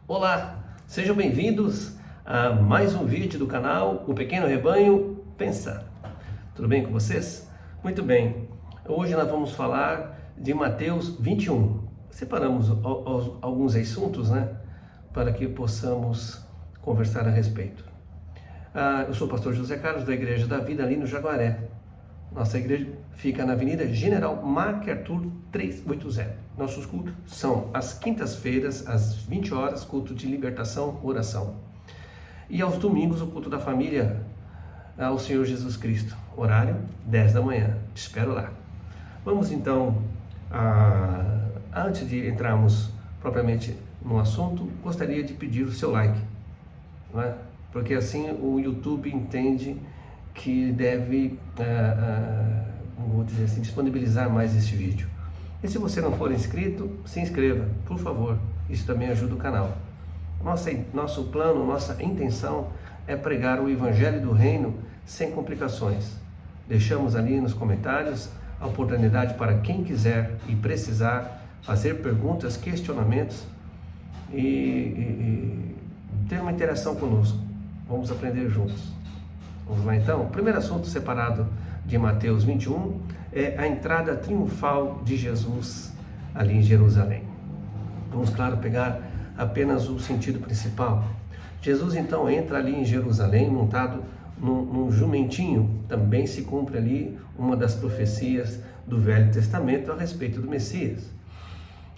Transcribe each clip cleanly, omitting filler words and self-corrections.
Olá, sejam bem-vindos a mais um vídeo do canal O Pequeno Rebanho Pensa. Tudo bem com vocês? Muito bem, hoje nós vamos falar de Mateus 21. Separamos alguns assuntos, para que possamos conversar a respeito. Eu sou o pastor José Carlos da Igreja da Vida ali no Jaguaré. Nossa igreja fica na Avenida General MacArthur 380. Nossos cultos são às quintas-feiras, às 20 horas, culto de libertação, oração. E aos domingos, o culto da família ao Senhor Jesus Cristo. Horário, 10 da manhã. Te espero lá. Vamos então, antes de entrarmos propriamente no assunto, gostaria de pedir o seu like, não é? Porque assim o YouTube entende que deve, vou dizer assim, disponibilizar mais este vídeo. E se você não for inscrito, se inscreva, por favor. Isso também ajuda o canal. Nosso plano, nossa intenção é pregar o Evangelho do Reino sem complicações. Deixamos ali nos comentários a oportunidade para quem quiser e precisar fazer perguntas, questionamentos e ter uma interação conosco. Vamos aprender juntos. Vamos lá então? O primeiro assunto separado de Mateus 21 é a entrada triunfal de Jesus ali em Jerusalém. Vamos, claro, pegar apenas o sentido principal. Jesus então entra ali em Jerusalém montado num jumentinho. Também se cumpre ali uma das profecias do Velho Testamento a respeito do Messias.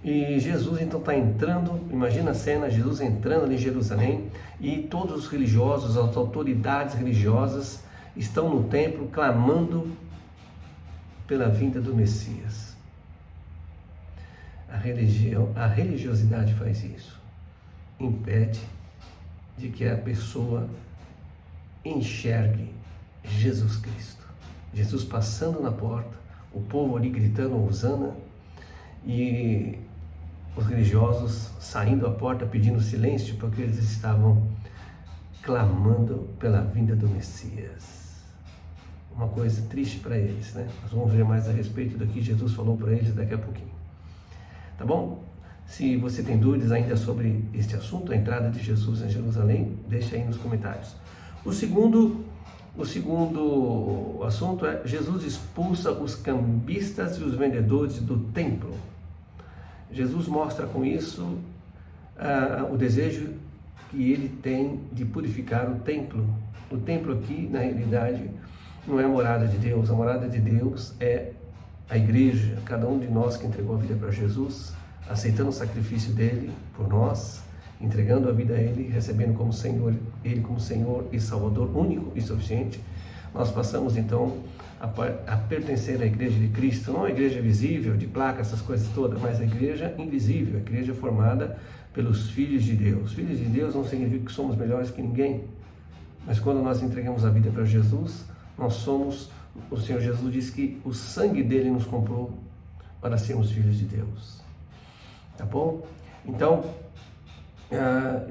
E Jesus então está entrando, imagina a cena, Jesus entrando ali em Jerusalém e todos os religiosos, as autoridades religiosas estão no templo clamando pela vinda do Messias. A religiosidade faz isso, impede de que a pessoa enxergue Jesus Cristo. Jesus passando na porta, o povo ali gritando Hosana e os religiosos saindo à porta pedindo silêncio porque eles estavam clamando pela vinda do Messias. Uma coisa triste para eles, Nós vamos ver mais a respeito do que Jesus falou para eles daqui a pouquinho. Tá bom? Se você tem dúvidas ainda sobre este assunto, a entrada de Jesus em Jerusalém, deixa aí nos comentários. O segundo assunto é: Jesus expulsa os cambistas e os vendedores do templo. Jesus mostra com isso o desejo que ele tem de purificar o templo. O templo aqui, na realidade, não é a morada de Deus. A morada de Deus é a igreja, cada um de nós que entregou a vida para Jesus, aceitando o sacrifício dele por nós, entregando a vida a ele, recebendo como Senhor, ele como Senhor e Salvador único e suficiente. Nós passamos então a pertencer à igreja de Cristo, não a igreja visível, de placa, essas coisas todas, mas a igreja invisível, a igreja formada pelos filhos de Deus. Filhos de Deus não significa que somos melhores que ninguém, mas quando nós entregamos a vida para Jesus, nós somos, o Senhor Jesus diz que o sangue dele nos comprou para sermos filhos de Deus. Tá bom? Então,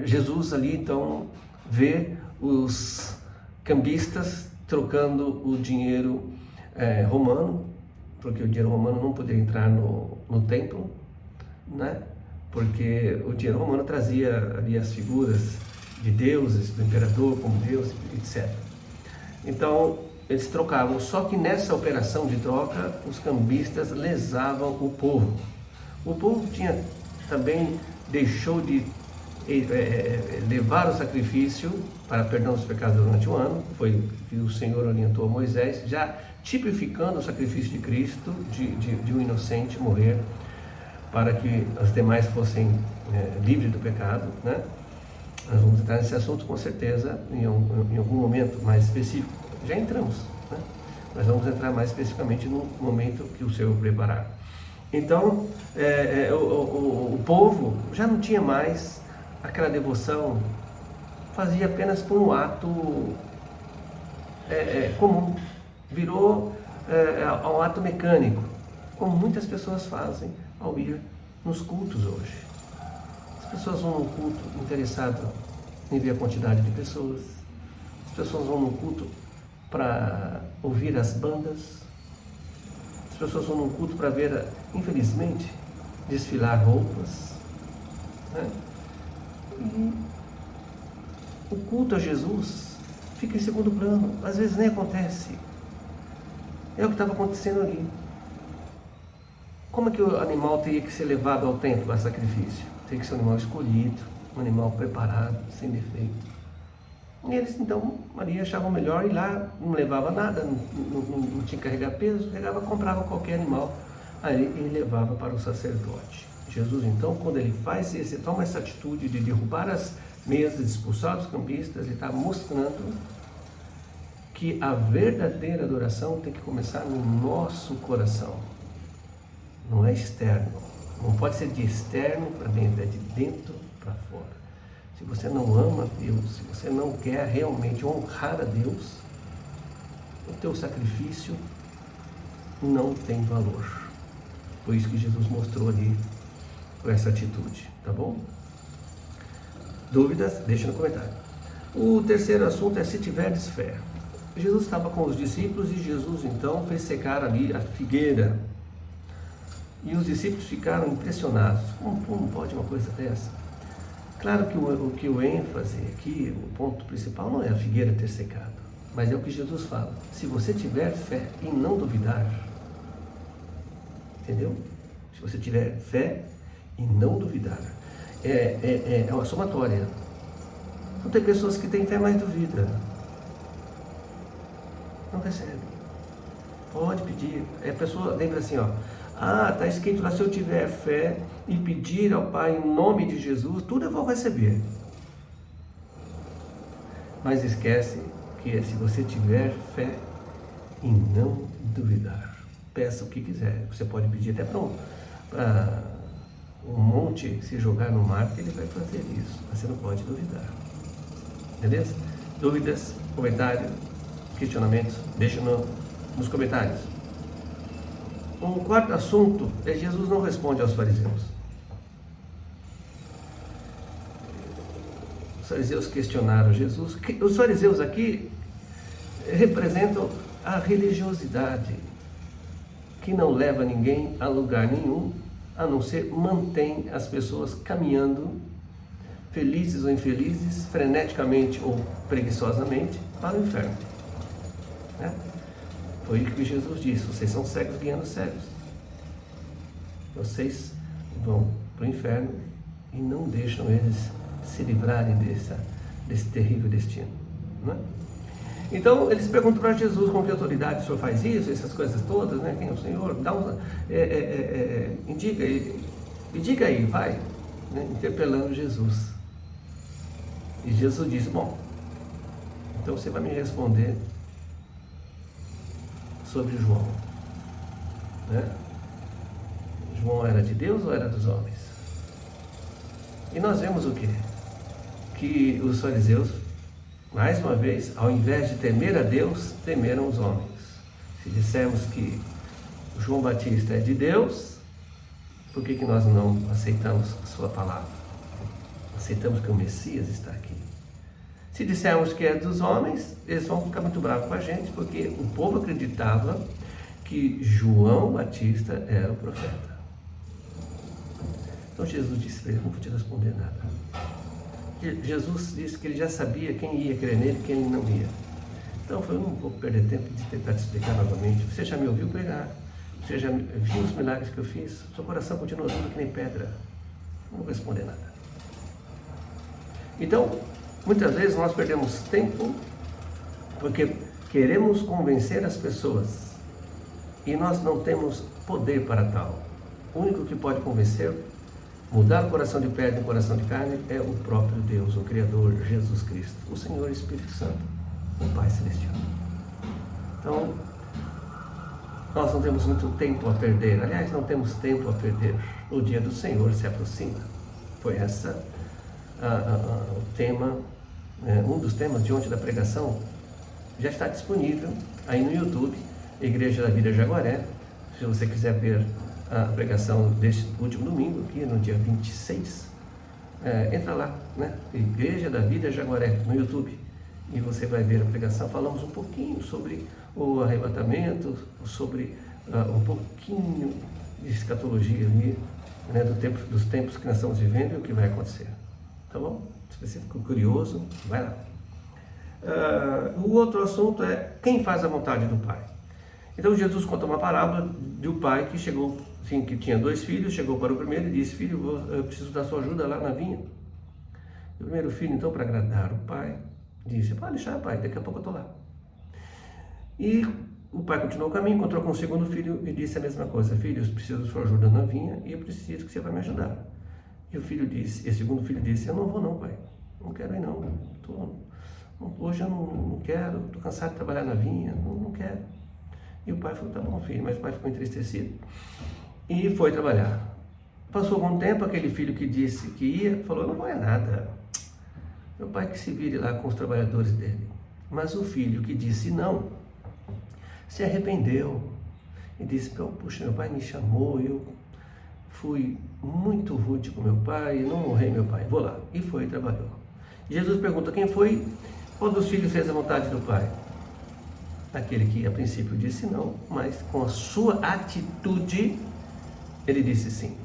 Jesus ali então vê os cambistas trocando o dinheiro romano, porque o dinheiro romano não poderia entrar no templo, porque o dinheiro romano trazia ali as figuras de deuses, do imperador como Deus, etc. Então eles trocavam, só que nessa operação de troca os cambistas lesavam o povo. O povo também deixou de levar o sacrifício para perdão dos pecados durante o ano. Foi o que o Senhor orientou a Moisés, já tipificando o sacrifício de Cristo, de um inocente morrer, para que os demais fossem livres do pecado, Nós vamos entrar nesse assunto com certeza em algum momento mais específico. Já entramos, Mas vamos entrar mais especificamente no momento que o Senhor preparar. Então, o povo já não tinha mais aquela devoção, fazia apenas por um ato comum, virou um ato mecânico, como muitas pessoas fazem ao ir nos cultos hoje. As pessoas vão no culto interessado em ver a quantidade de pessoas, as pessoas vão no culto para ouvir as bandas, as pessoas vão no culto para ver, infelizmente, desfilar roupas, E o culto a Jesus fica em segundo plano, às vezes nem acontece. É o que estava acontecendo ali. Como é que o animal teria que ser levado ao templo a sacrifício? Tem que ser um animal escolhido, um animal preparado, sem defeito. E eles então, Maria achava melhor ir lá, não levava nada, não tinha que carregar peso, comprava qualquer animal, aí ele levava para o sacerdote. Jesus então, quando ele toma essa atitude de derrubar as mesas, de expulsar os campistas, ele está mostrando que a verdadeira adoração tem que começar no nosso coração, não é externo, não pode ser de externo para dentro, é de dentro para fora. Se você não ama Deus, se você não quer realmente honrar a Deus, o teu sacrifício não tem valor. Foi isso que Jesus mostrou ali com essa atitude, tá bom? Dúvidas? Deixa no comentário. O terceiro assunto é se tiveres fé. Jesus estava com os discípulos e Jesus então fez secar ali a figueira. E os discípulos ficaram impressionados. Como pode uma coisa dessa? Claro que o ênfase aqui, o ponto principal não é a figueira ter secado, mas é o que Jesus fala. Se você tiver fé e não duvidar, entendeu? Se você tiver fé e não duvidar, é uma somatória. Então tem pessoas que têm fé, mas duvida. Não recebe. Pode pedir. A pessoa lembra assim, ó. Está escrito lá, se eu tiver fé e pedir ao Pai em nome de Jesus, tudo eu vou receber. Mas esquece que se você tiver fé e não duvidar, peça o que quiser. Você pode pedir até para um monte se jogar no mar, que ele vai fazer isso. Mas você não pode duvidar. Beleza? Dúvidas, comentários, questionamentos, deixa nos comentários. Um quarto assunto é Jesus não responde aos fariseus. Os fariseus questionaram Jesus. Os fariseus aqui representam a religiosidade, que não leva ninguém a lugar nenhum, a não ser mantém as pessoas caminhando, felizes ou infelizes, freneticamente ou preguiçosamente, para o inferno. Né? Foi o que Jesus disse: vocês são cegos guiando cegos. Vocês vão para o inferno e não deixam eles se livrarem desse terrível destino. Né? Então eles perguntam para Jesus: com que autoridade o Senhor faz isso, essas coisas todas, né? Quem é o Senhor? Diga aí, vai, né? Interpelando Jesus. E Jesus disse: bom, então você vai me responder sobre João, né? João era de Deus ou era dos homens? E nós vemos o quê? Que os fariseus, mais uma vez, ao invés de temer a Deus, temeram os homens. Se dissermos que João Batista é de Deus, por que nós não aceitamos a sua palavra? Aceitamos que o Messias está aqui. Se dissermos que é dos homens, eles vão ficar muito bravos com a gente, porque o povo acreditava que João Batista era o profeta. Então Jesus disse para ele: não vou te responder nada. Jesus disse que ele já sabia quem ia crer nele e quem não ia. Então eu não vou perder tempo de tentar te explicar novamente. Você já me ouviu pregar, você já viu os milagres que eu fiz, seu coração continua duro que nem pedra. Não vou responder nada. Então, muitas vezes nós perdemos tempo porque queremos convencer as pessoas e nós não temos poder para tal. O único que pode convencer, mudar o coração de pedra em coração de carne, é o próprio Deus, o Criador, Jesus Cristo, o Senhor Espírito Santo, o Pai Celestial. Então, nós não temos muito tempo a perder. Aliás, não temos tempo a perder. O dia do Senhor se aproxima. Foi essa o tema, um dos temas de ontem da pregação. Já está disponível aí no YouTube, Igreja da Vida Jaguaré. Se você quiser ver a pregação deste último domingo, aqui no dia 26, entra lá, né? Igreja da Vida Jaguaré, no YouTube, e você vai ver a pregação. Falamos um pouquinho sobre o arrebatamento, sobre um pouquinho de escatologia ali, né, dos tempos que nós estamos vivendo e o que vai acontecer. tá bom? Se você ficou curioso, vai lá. O outro assunto é quem faz a vontade do Pai. Então Jesus conta uma parábola de um pai que chegou, sim, que tinha 2 filhos, chegou para o primeiro e disse: filho, eu preciso da sua ajuda lá na vinha. O primeiro filho, então, para agradar o pai, disse: pode deixar, pai, daqui a pouco eu estou lá. E o pai continuou o caminho, encontrou com o segundo filho e disse a mesma coisa: filho, eu preciso da sua ajuda na vinha e eu preciso que você vai me ajudar. E o segundo filho disse: eu não vou não, pai, não quero ir não, hoje eu não quero, estou cansado de trabalhar na vinha, não quero. E o pai falou: tá bom, filho, mas o pai ficou entristecido e foi trabalhar. Passou algum tempo, aquele filho que disse que ia, falou: não vai nada, meu pai que se vire lá com os trabalhadores dele. Mas o filho que disse não, se arrependeu e disse: puxa, meu pai me chamou, eu fui muito rude com meu pai, não honrei meu pai, vou lá. E foi e trabalhou. Jesus pergunta: quem foi? Qual dos filhos fez a vontade do pai? Aquele que a princípio disse não, mas com a sua atitude ele disse sim.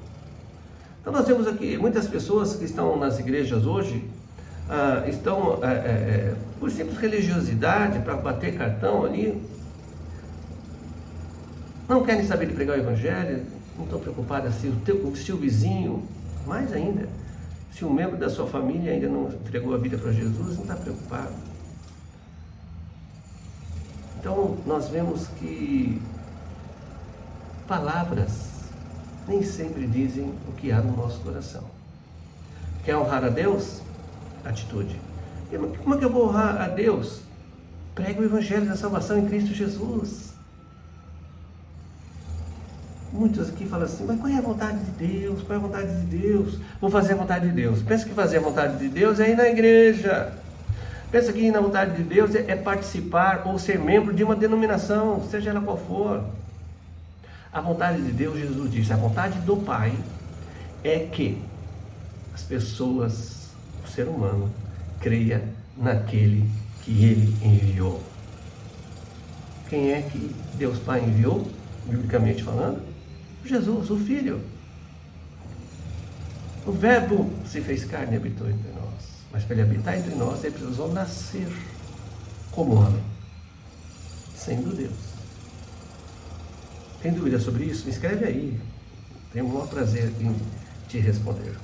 Então nós temos aqui muitas pessoas que estão nas igrejas hoje, estão por simples religiosidade, para bater cartão ali, não querem saber de pregar o evangelho, não estão preocupadas se o vizinho, mais ainda, se um membro da sua família ainda não entregou a vida para Jesus, não está preocupado. Então nós vemos que palavras nem sempre dizem o que há no nosso coração. Quer honrar a Deus? Atitude. Como é que eu vou honrar a Deus? Prega o evangelho da salvação em Cristo Jesus. Muitos aqui falam assim: mas qual é a vontade de Deus? Qual é a vontade de Deus? Vou fazer a vontade de Deus. Pensa que fazer a vontade de Deus é ir na igreja. Pensa que ir na vontade de Deus é participar ou ser membro de uma denominação, seja ela qual for. A vontade de Deus, Jesus disse, a vontade do Pai é que as pessoas, o ser humano, creia naquele que Ele enviou. Quem é que Deus Pai enviou, biblicamente falando? Jesus, o Filho. O Verbo se fez carne e habitou entre nós. Mas para Ele habitar entre nós, Ele precisou nascer como homem, sendo Deus. Tem dúvida sobre isso? Me escreve aí. Tenho o maior prazer em te responder.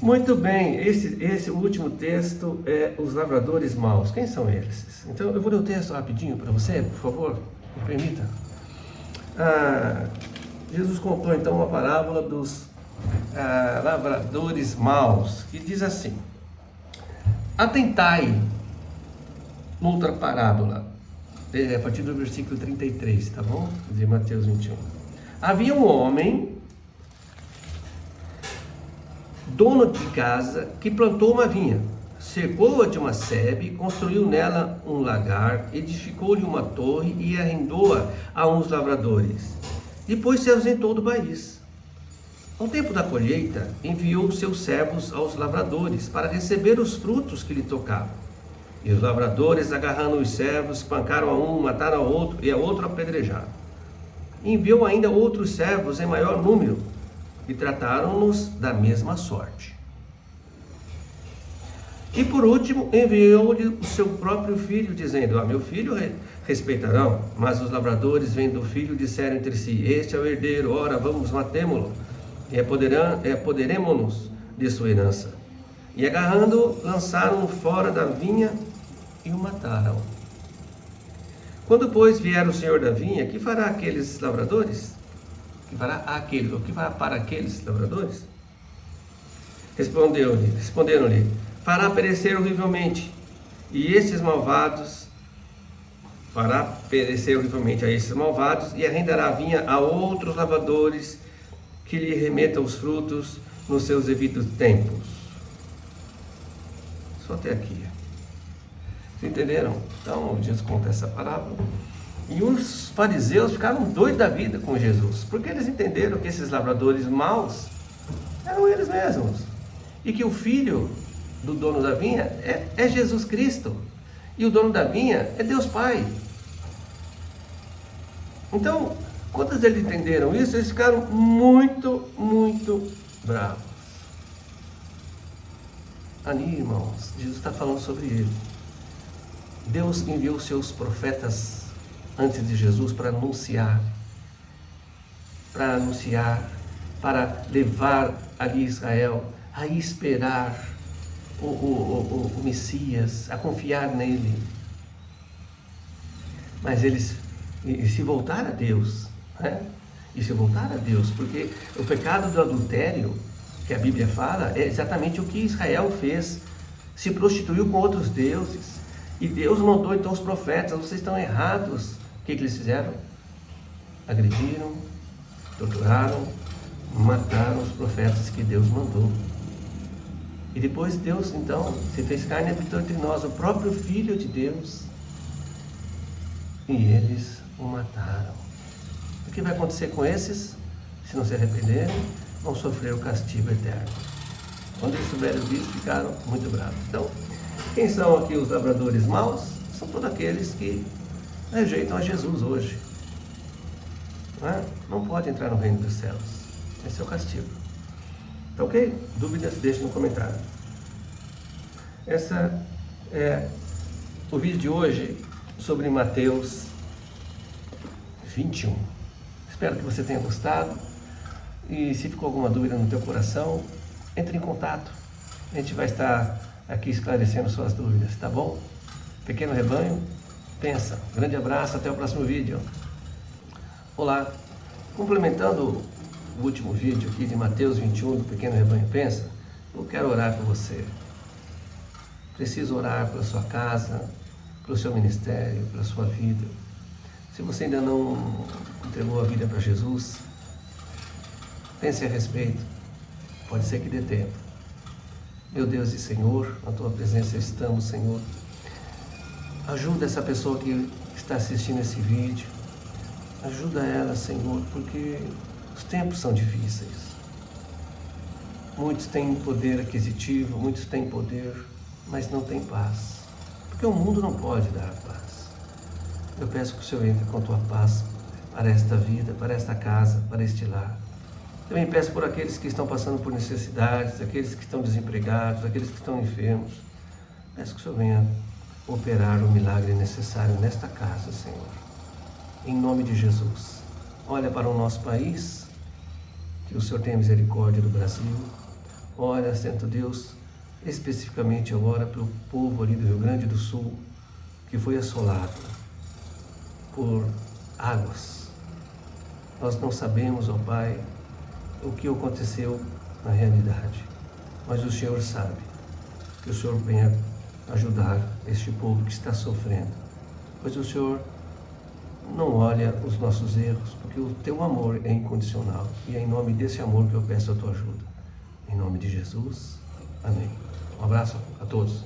Muito bem, esse último texto é os lavradores maus. Quem são eles? Então eu vou ler o texto rapidinho para você, por favor, me permita. Jesus contou então uma parábola dos lavradores maus, que diz assim: atentai, outra parábola, a partir do versículo 33, tá bom? De Mateus 21. Havia um homem, dono de casa, que plantou uma vinha, cercou-a de uma sebe, construiu nela um lagar, edificou-lhe uma torre e arrendou-a a uns lavradores. Depois se ausentou do país. Ao tempo da colheita, enviou seus servos aos lavradores para receber os frutos que lhe tocavam. E os lavradores, agarrando os servos, espancaram a um, mataram ao outro e a outro apedrejaram. Enviou ainda outros servos em maior número e trataram-nos da mesma sorte. E por último, enviou-lhe o seu próprio filho, dizendo: meu filho respeitarão. Mas os lavradores, vendo o filho, disseram entre si: este é o herdeiro, ora, vamos, matemo-lo, e apoderemo-nos de sua herança. E agarrando-o, lançaram-no fora da vinha e o mataram. Quando, pois, vier o senhor da vinha, que fará aqueles lavradores? O que fará para aqueles lavradores? Responderam-lhe: fará perecer horrivelmente, e estes malvados, fará perecer horrivelmente a estes malvados, e arrendará a vinha a outros lavradores, que lhe remetam os frutos nos seus devidos tempos. Só até aqui. Vocês entenderam? Então, Jesus conta essa parábola. E os fariseus ficaram doidos da vida com Jesus, porque eles entenderam que esses lavradores maus eram eles mesmos. E que o filho do dono da vinha é Jesus Cristo. E o dono da vinha é Deus Pai. Então, quando eles entenderam isso, eles ficaram muito, muito bravos. ali, irmãos, Jesus está falando sobre ele. Deus enviou seus profetas antes de Jesus para anunciar, para levar ali Israel a esperar o Messias, a confiar nele. Mas eles se voltaram a Deus, né? E se voltaram a Deus, porque o pecado do adultério, que a Bíblia fala, é exatamente o que Israel fez, se prostituiu com outros deuses. E Deus mandou então os profetas: vocês estão errados. O que eles fizeram? Agrediram, torturaram, mataram os profetas que Deus mandou. E depois Deus então se fez carne e habitou entre nós, o próprio Filho de Deus, e eles o mataram. O que vai acontecer com esses? Se não se arrependerem, vão sofrer o castigo eterno. Quando eles souberam disso, ficaram muito bravos. Então, quem são aqui os lavradores maus? São todos aqueles que rejeitam a Jesus hoje. Não pode entrar no reino dos céus. Esse é o castigo. Tá ok? Dúvidas, deixe no comentário. Essa é o vídeo de hoje sobre Mateus 21. Espero que você tenha gostado. E se ficou alguma dúvida no teu coração, entre em contato. A gente vai estar aqui esclarecendo suas dúvidas, tá bom? Pequeno Rebanho, pensa. Grande abraço, até o próximo vídeo. Olá, complementando o último vídeo aqui de Mateus 21, do Pequeno Rebanho Pensa, eu quero orar por você. Preciso orar pela sua casa, pelo seu ministério, pela sua vida. Se você ainda não entregou a vida para Jesus, pense a respeito. Pode ser que dê tempo. Meu Deus e Senhor, na tua presença estamos, Senhor. Ajuda essa pessoa que está assistindo esse vídeo. Ajuda ela, Senhor, porque os tempos são difíceis. Muitos têm poder aquisitivo, muitos têm poder, mas não têm paz. Porque o mundo não pode dar paz. Eu peço que o Senhor entre com a tua paz para esta vida, para esta casa, para este lar. Também peço por aqueles que estão passando por necessidades, aqueles que estão desempregados, aqueles que estão enfermos. Peço que o Senhor venha operar o milagre necessário nesta casa, Senhor. Em nome de Jesus. Olha para o nosso país, que o Senhor tenha misericórdia do Brasil. Olha, Santo Deus, especificamente agora para o povo ali do Rio Grande do Sul, que foi assolado por águas. Nós não sabemos, ó Pai, o que aconteceu na realidade, mas o Senhor sabe. Que o Senhor venha ajudar este povo que está sofrendo, pois o Senhor não olha os nossos erros, porque o teu amor é incondicional, e é em nome desse amor que eu peço a tua ajuda. Em nome de Jesus, amém. Um abraço a todos.